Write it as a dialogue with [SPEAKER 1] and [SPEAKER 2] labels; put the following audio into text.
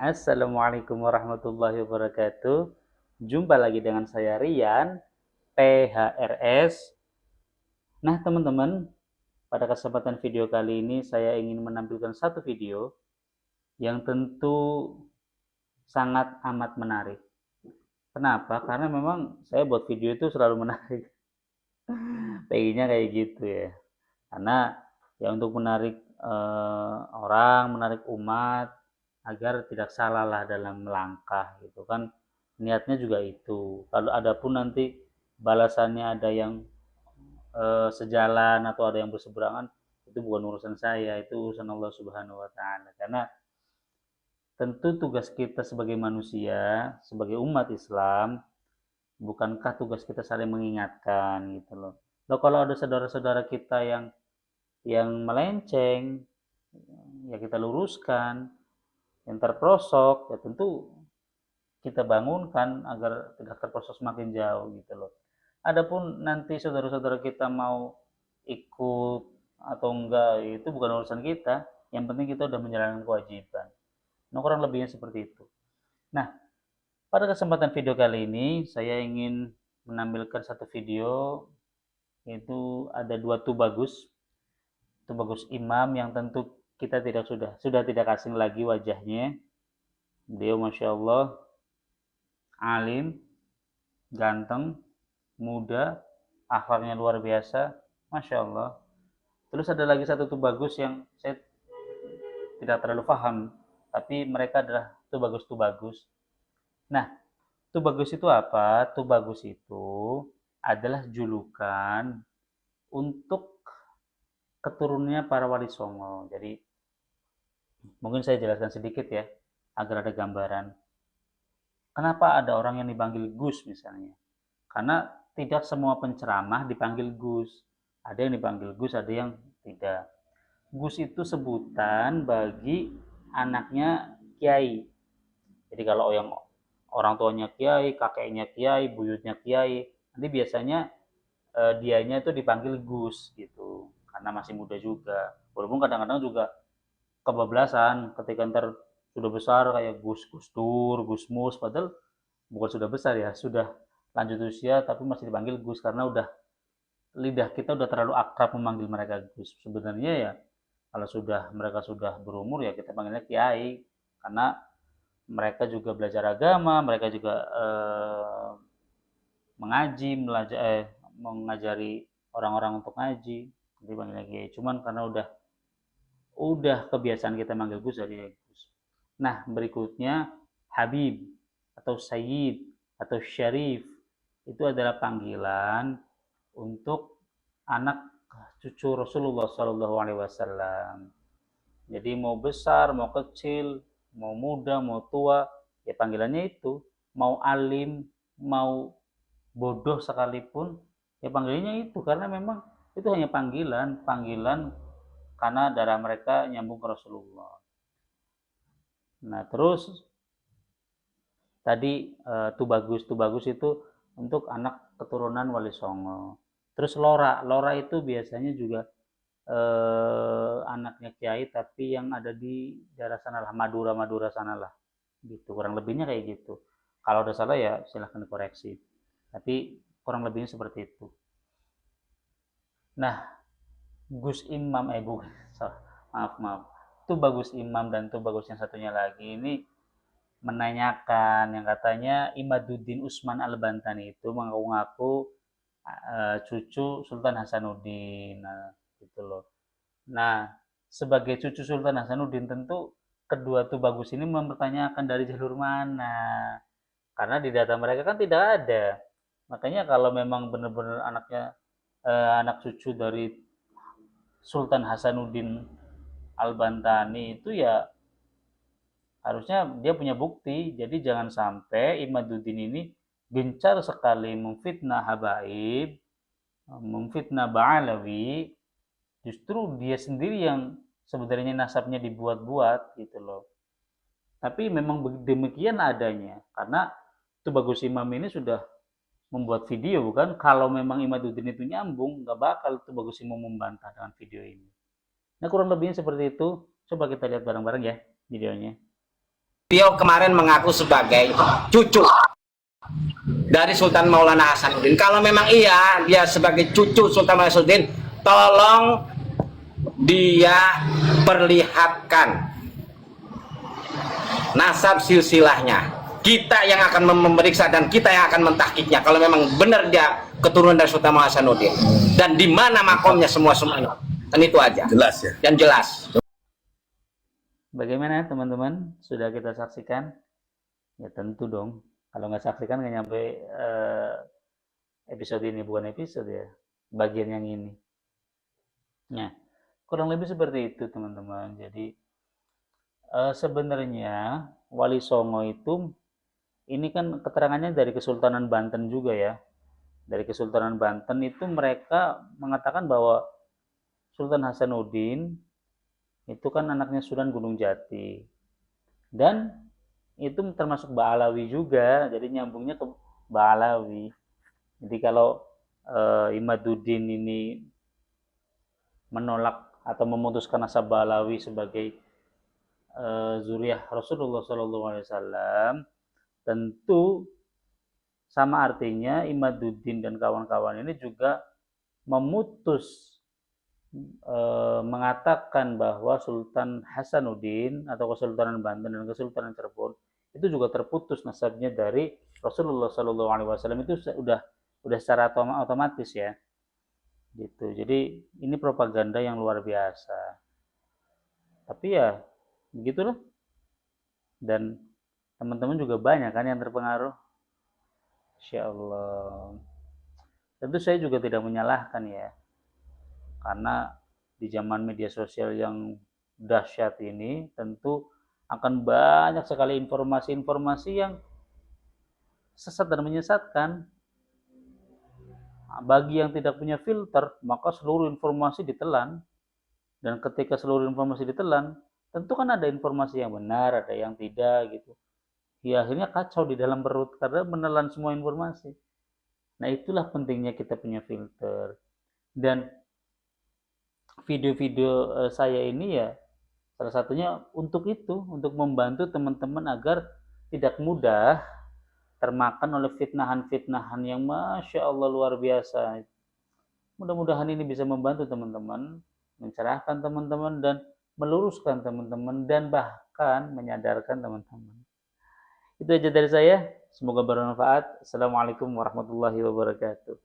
[SPEAKER 1] Assalamualaikum warahmatullahi wabarakatuh. Jumpa lagi dengan saya Rian, PHRS. Nah, teman-teman, pada kesempatan video kali ini saya ingin menampilkan satu video yang tentu sangat amat menarik. Kenapa? Karena memang saya buat video itu selalu menarik. Pengennya kayak gitu ya. Karena ya untuk menarik orang, menarik umat agar tidak salah lah dalam melangkah gitu kan. Niatnya juga itu. Kalau ada pun nanti balasannya ada yang sejalan atau ada yang berseberangan, itu bukan urusan saya, itu urusan Allah Subhanahu wa taala. Karena tentu tugas kita sebagai manusia, sebagai umat Islam, bukankah tugas kita saling mengingatkan gitu loh. Loh kalau ada saudara-saudara kita yang melenceng, ya kita luruskan. Yang terprosok, ya tentu kita bangunkan agar tidak terprosok semakin jauh gitu loh. Adapun nanti saudara-saudara kita mau ikut atau enggak, itu bukan urusan kita. Yang penting kita udah menjalankan kewajiban. Nah, kurang lebihnya seperti itu. Nah, pada kesempatan video kali ini saya ingin menampilkan satu video, yaitu ada dua tubagus. Tubagus Imam yang tentu kita sudah tidak asing lagi wajahnya. Beliau Masya Allah alim, ganteng, muda, akhlaknya luar biasa, Masya Allah. Terus ada lagi satu tuh bagus yang saya tidak terlalu paham, tapi mereka adalah tuh bagus. Nah, tuh bagus itu apa? Tuh bagus itu adalah julukan untuk keturunannya para wali songo. Jadi mungkin saya jelaskan sedikit ya, agar ada gambaran. Kenapa ada orang yang dipanggil Gus misalnya? Karena tidak semua penceramah dipanggil Gus. Ada yang dipanggil Gus, ada yang tidak. Gus itu sebutan bagi anaknya kiai. Jadi kalau yang orang tuanya kiai, kakeknya kiai, buyutnya kiai, nanti biasanya dianya itu dipanggil Gus gitu. Karena masih muda juga. Walaupun kadang-kadang juga kebablasan ketika ntar sudah besar kayak Gus Gus Dur, Gus Mus, padahal bukan sudah besar ya, sudah lanjut usia tapi masih dipanggil Gus karena udah lidah kita udah terlalu akrab memanggil mereka Gus. Sebenarnya ya kalau mereka sudah berumur ya kita panggilnya Kiai karena mereka juga belajar agama, mereka juga mengaji, mengajari orang-orang untuk ngaji. Jadi panggilnya Kiai. Cuman karena udah kebiasaan kita manggil Gus jadi Gus. Nah, berikutnya Habib atau Sayyid atau Syarif itu adalah panggilan untuk anak cucu Rasulullah Shallallahu Alaihi Wasallam. Jadi mau besar, mau kecil, mau muda, mau tua, ya panggilannya itu. Mau alim, mau bodoh sekalipun, ya panggilannya itu karena memang itu hanya panggilan, panggilan karena darah mereka nyambung ke Rasulullah. Nah terus tadi tuh bagus itu untuk anak keturunan Wali Songo. Terus Lora itu biasanya juga anaknya Kiai tapi yang ada di daerah sana lah, Madura sana lah, gitu kurang lebihnya kayak gitu. Kalau udah salah ya silahkan dikoreksi. Tapi kurang lebihnya seperti itu. Nah, Gus Imam bukan, maaf. Tuh bagus Imam dan tuh bagus yang satunya lagi ini menanyakan yang katanya Imaduddin Usman Al-Bantani itu mengaku-ngaku cucu Sultan Hasanuddin, nah, gitu loh. Nah, sebagai cucu Sultan Hasanuddin tentu kedua tuh bagus ini mempertanyakan dari jalur mana, karena di data mereka kan tidak ada. Makanya kalau memang benar-benar anaknya anak cucu dari Sultan Hasanuddin Al-Bantani itu ya harusnya dia punya bukti. Jadi jangan sampai Imaduddin ini gencar sekali memfitnah habaib, memfitnah Ba'alawi, justru dia sendiri yang sebenarnya nasabnya dibuat-buat gitu loh. Tapi memang demikian adanya karena itu bagus Imam ini sudah membuat video bukan, kalau memang Imaduddin itu nyambung nggak bakal itu bagus Imam membantah dengan video ini. Nah kurang lebihnya seperti itu, coba kita lihat bareng-bareng ya videonya.
[SPEAKER 2] Beliau kemarin mengaku sebagai cucu dari Sultan Maulana Hasanuddin. Kalau memang iya dia sebagai cucu Sultan Maulana Hasanuddin, tolong dia perlihatkan nasab silsilahnya. Kita yang akan memeriksa dan kita yang akan mentahkiknya kalau memang benar dia keturunan dari Sultan Maulana Hasanuddin, dan di mana makomnya semuanya. Kan itu aja.
[SPEAKER 3] Jelas ya.
[SPEAKER 2] Dan jelas.
[SPEAKER 1] Bagaimana teman-teman? Sudah kita saksikan? Ya tentu dong. Kalau nggak saksikan nggak nyampe episode ini, bukan episode ya. Bagian yang ini. Nah, kurang lebih seperti itu teman-teman. Jadi sebenarnya Wali Songo itu ini kan keterangannya dari Kesultanan Banten juga ya. Dari Kesultanan Banten itu mereka mengatakan bahwa Sultan Hasanuddin itu kan anaknya Sunan Gunung Jati. Dan itu termasuk Ba'alawi juga, jadi nyambungnya ke Ba'alawi. Jadi kalau Imaduddin ini menolak atau memutuskan nasab Ba'alawi sebagai zuriyah Rasulullah SAW, tentu sama artinya Imaduddin dan kawan-kawan ini juga memutus mengatakan bahwa Sultan Hasanuddin atau Kesultanan Banten dan Kesultanan Cirebon itu juga terputus nasabnya dari Rasulullah SAW. Itu udah secara otomatis ya, gitu. Jadi ini propaganda yang luar biasa. Tapi ya begitulah. Dan teman-teman juga banyak kan yang terpengaruh. Insya Allah. Tentu saya juga tidak menyalahkan ya, karena di zaman media sosial yang dahsyat ini tentu akan banyak sekali informasi-informasi yang sesat dan menyesatkan. Bagi yang tidak punya filter, maka seluruh informasi ditelan. Dan ketika seluruh informasi ditelan, tentu kan ada informasi yang benar, ada yang tidak gitu. Ya akhirnya kacau di dalam perut karena menelan semua informasi. Nah itulah pentingnya kita punya filter. Dan video-video saya ini ya salah satunya untuk itu, untuk membantu teman-teman agar tidak mudah termakan oleh fitnahan-fitnahan yang Masya Allah luar biasa. Mudah-mudahan ini bisa membantu teman-teman, mencerahkan teman-teman, dan meluruskan teman-teman, dan bahkan menyadarkan teman-teman. Itu aja dari saya. Semoga bermanfaat. Assalamualaikum warahmatullahi wabarakatuh.